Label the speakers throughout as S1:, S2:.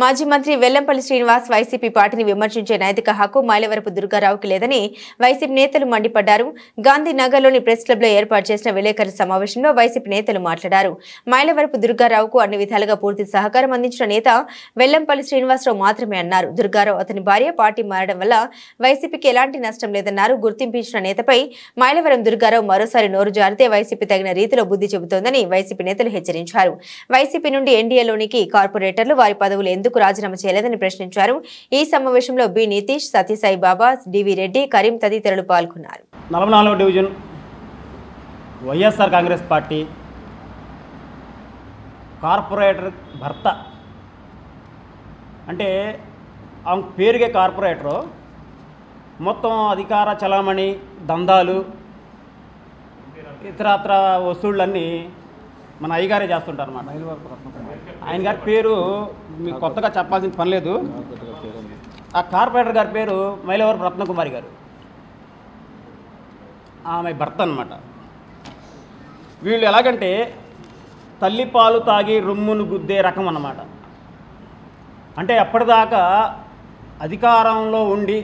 S1: మాజీ మంత్రి వెల్లంపల్లి శ్రీనివాస్ వైసీపీ పార్టీని విమర్శించే నైతిక హక్కు మైలవరపు దుర్గారావుకి లేదని వైసీపీ నేతలు మండిపడ్డారు. గాంధీనగర్లోని ప్రెస్ క్లబ్లో ఏర్పాటు చేసిన విలేకరుల సమావేశంలో వైసీపీ నేతలు మాట్లాడారు. మైలవరపు దుర్గారావుకు అన్ని విధాలుగా పూర్తి సహకారం అందించిన నేత వెల్లంపల్లి శ్రీనివాసరావు మాత్రమే అన్నారు. దుర్గారావు అతని భార్య పార్టీ మారడం వల్ల వైసీపీకి ఎలాంటి నష్టం లేదన్నారు. గుర్తింపించిన నేతపై మైలవరం దుర్గారావు మరోసారి నోరు జారితే వైసీపీ తగిన రీతిలో బుద్ధి చెబుతోందని వైసీపీ నేతలు హెచ్చరించారు. వైసీపీ నుండి ఎన్డీఏలోనికి కార్పొరేటర్లు వారి పదవులు ఎందుకు రాజీనామా చేయలేదని ప్రశ్నించారు. ఈ సమావేశంలో బి నితీష్, సతీసాయి బాబా, డివి రెడ్డి, కరీం తదితరులు పాల్గొన్నారు.
S2: 44వ division YSR Congress party corporator భర్త అంటే ఆమె పేరుగే కార్పొరేటరు, మొత్తం అధికార చలామణి దందాలు ఇతరత్ర వసూళ్ళన్నీ మన అయ్యగారే చేస్తుంటారు అన్నమాట. ఆయన గారి పేరు మీకు కొత్తగా చెప్పాల్సిన పని లేదు. ఆ కార్పొరేటర్ గారి పేరు మైలవరపు రత్నకుమారి గారు, ఆమె భర్త అన్నమాట. వీళ్ళు ఎలాగంటే తల్లిపాలు తాగి రొమ్మును గుద్దే రకం అన్నమాట. అంటే అప్పటిదాకా అధికారంలో ఉండి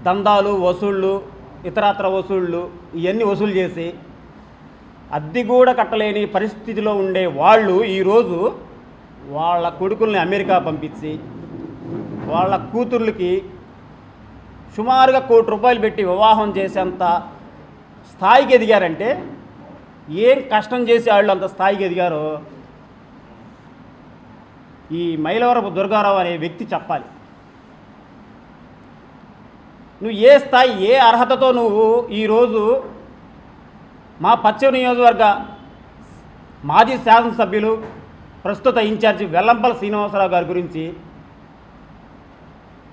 S2: దందాలు వసూళ్ళు ఇతరత్ర వసూళ్ళు ఇవన్నీ వసూలు చేసి అద్దె కూడా కట్టలేని పరిస్థితిలో ఉండే వాళ్ళు ఈరోజు వాళ్ళ కొడుకుల్ని అమెరికా పంపించి వాళ్ళ కూతుర్లకి సుమారుగా ₹1 కోటి పెట్టి వివాహం చేసేంత స్థాయికి ఎదిగారంటే ఏం కష్టం చేసి వాళ్ళు అంత స్థాయికి ఎదిగారో ఈ మైలవరపు దుర్గారావు అనే వ్యక్తి చెప్పాలి. నువ్వు ఏ స్థాయి ఏ అర్హతతో నువ్వు ఈరోజు మా పశ్చిమ నియోజకవర్గ మాజీ శాసనసభ్యులు ప్రస్తుత ఇన్ఛార్జి వెల్లంపల్లి శ్రీనివాసరావు గారి గురించి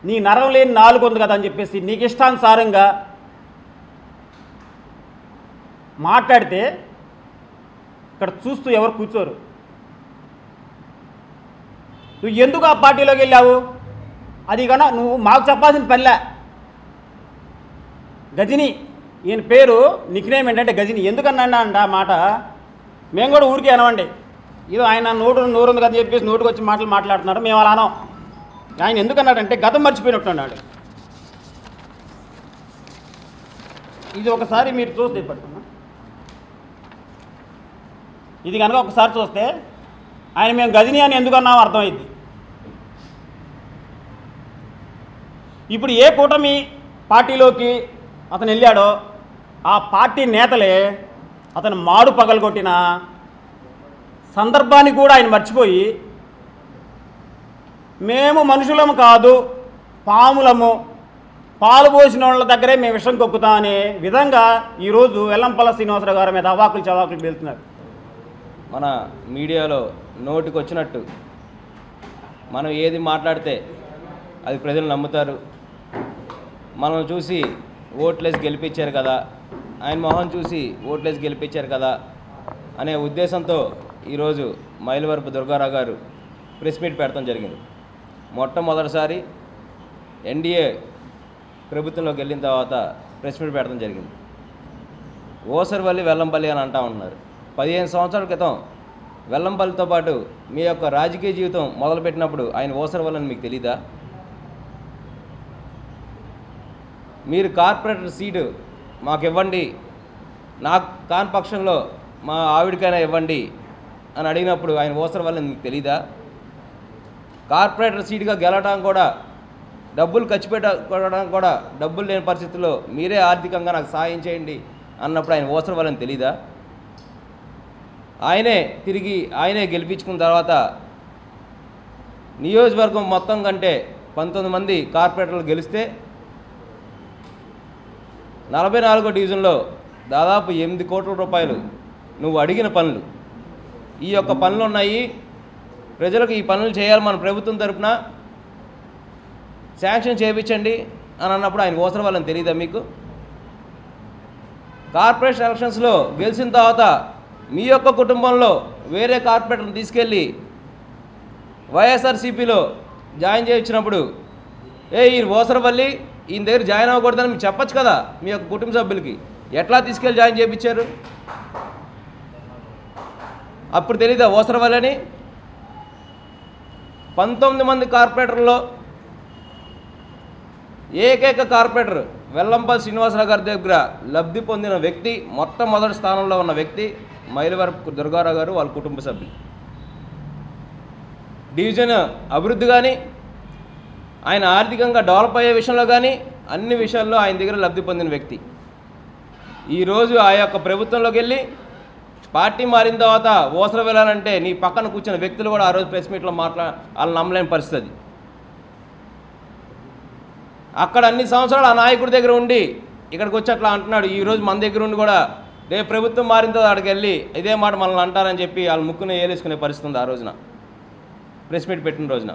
S2: నీ నరం లేని నాలుగు ఉంది కదా అని చెప్పేసి నీకు ఇష్టానుసారంగా మాట్లాడితే ఇక్కడ చూస్తూ ఎవరు కూర్చోరు. నువ్వు ఎందుకు ఆ పార్టీలోకి వెళ్ళావు అది కన్నా నువ్వు మాకు చెప్పాల్సిన పనిలే. గజని ఈయన పేరు నిక్నేమ్ ఏంటంటే గజని. ఎందుకన్నా అంట ఆ మాట మేము కూడా ఊరికే అనవండి, ఏదో ఆయన నోరుంది కదా చెప్పేసి నోటుకు వచ్చి మాటలు మాట్లాడుతున్నారు, మేము అలా అనం. ఆయన ఎందుకన్నాడంటే గతం మర్చిపోయినట్టున్నాడు. ఇది ఒకసారి మీరు చూస్తే పడుతున్నా, ఇది కనుక ఒకసారి చూస్తే ఆయన మేము గజని అని ఎందుకన్నామో అర్థమైంది. ఇప్పుడు ఏ కూటమి పార్టీలోకి అతను వెళ్ళాడో ఆ పార్టీ నేతలే అతను మాడు పగలగొట్టిన సందర్భాన్ని కూడా ఆయన మర్చిపోయి మేము మనుషులము కాదు పాములము, పాలు పోసిన వాళ్ళ దగ్గరే మేము విషం కొక్కుతాం అనే విధంగా ఈరోజు వెల్లంపల్లి శ్రీనివాసరావు గారి మీద అవాకులు చవాకులు వెళ్తున్నారు.
S3: మన మీడియాలో నోటికి వచ్చినట్టు మనం ఏది మాట్లాడితే అది ప్రజలు నమ్ముతారు. మనం చూసి ఓట్లేసి గెలిపించారు కదా, ఆయన మొహం చూసి ఓట్లేసి గెలిపించారు కదా అనే ఉద్దేశంతో ఈరోజు మైలవరపు దుర్గారావు గారు ప్రెస్ మీట్ పెడతాం జరిగింది. మొట్టమొదటిసారి ఎన్డీఏ ప్రభుత్వంలోకి వెళ్ళిన తర్వాత ప్రెస్ మీట్ పెడతాం జరిగింది. ఓసరవల్లి వెల్లంపల్లి అని అంటా ఉన్నారు. 15 సంవత్సరాల క్రితం వెల్లంపల్లితో పాటు మీ యొక్క రాజకీయ జీవితం మొదలుపెట్టినప్పుడు ఆయన ఓసరవల్లి అని మీకు తెలీదా? మీరు కార్పొరేటర్ సీటు మాకు ఇవ్వండి, నాకు కాని పక్షంలో మా ఆవిడికైనా ఇవ్వండి అని అడిగినప్పుడు ఆయన ఓసరవల్లి మీకు తెలీదా? కార్పొరేటర్ సీటుగా గెలవడం కూడా డబ్బులు ఖర్చు పెట్టడం కూడా డబ్బులు లేని పరిస్థితుల్లో మీరే ఆర్థికంగా నాకు సాయం చేయండి అన్నప్పుడు ఆయన ఓసరవల్లి అని తెలీదా? ఆయనే గెలిపించుకున్న తర్వాత నియోజకవర్గం మొత్తం కంటే 19 మంది కార్పొరేటర్లు గెలిస్తే 44వ డివిజన్లో దాదాపు ₹8 కోట్ల నువ్వు అడిగిన పనులు, ఈ యొక్క పనులు ఉన్నాయి, ప్రజలకు ఈ పనులు చేయాలి మన ప్రభుత్వం తరపున శాంక్షన్ చేయించండి అని అన్నప్పుడు ఆయన ఓసరవల్లని తెలియదా మీకు? కార్పొరేషన్ ఎలక్షన్స్లో గెలిచిన తర్వాత మీ యొక్క కుటుంబంలో వేరే కార్పొరేటర్ని తీసుకెళ్ళి వైఎస్ఆర్సీపీలో జాయిన్ చేయించినప్పుడు ఈయన ఓసరవల్లి ఈయన దగ్గర జాయిన్ అవ్వకూడదని మీకు చెప్పచ్చు కదా మీ యొక్క కుటుంబ సభ్యులకి. ఎట్లా తీసుకెళ్ళి జాయిన్ చేయించారు? అప్పుడు తెలీదా ఓసరవల్లి అని? 19 మంది కార్పొరేటర్లో ఏకైక కార్పొరేటర్ వెల్లంపల్లి శ్రీనివాసరావు గారి దగ్గర లబ్ధి పొందిన వ్యక్తి, మొట్టమొదటి స్థానంలో ఉన్న వ్యక్తి మైలవరపు దుర్గారావు గారు, వాళ్ళ కుటుంబ సభ్యులు. డివిజన్ అభివృద్ధి కానీ, ఆయన ఆర్థికంగా డెవలప్ అయ్యే విషయంలో కానీ అన్ని విషయాల్లో ఆయన దగ్గర లబ్ధి పొందిన వ్యక్తి. ఈరోజు ఆ యొక్క ప్రభుత్వంలోకి వెళ్ళి పార్టీ మారిన తర్వాత ఓసర వెళ్ళాలంటే నీ పక్కన కూర్చున్న వ్యక్తులు కూడా ఆ రోజు ప్రెస్ మీట్లో వాళ్ళు నమ్మలేని పరిస్థితి. అక్కడ అన్ని సంవత్సరాలు ఆ నాయకుడి దగ్గర ఉండి ఇక్కడికి వచ్చి అట్లా అంటున్నాడు. ఈరోజు మన దగ్గర ఉండి కూడా రేపు ప్రభుత్వం మారిన తర్వాత అక్కడికి వెళ్ళి ఇదే మాట మనల్ని అంటారని చెప్పి వాళ్ళ ముక్కుని ఏలేసుకునే పరిస్థితి ఉంది ఆ రోజున ప్రెస్ మీట్ పెట్టిన రోజున.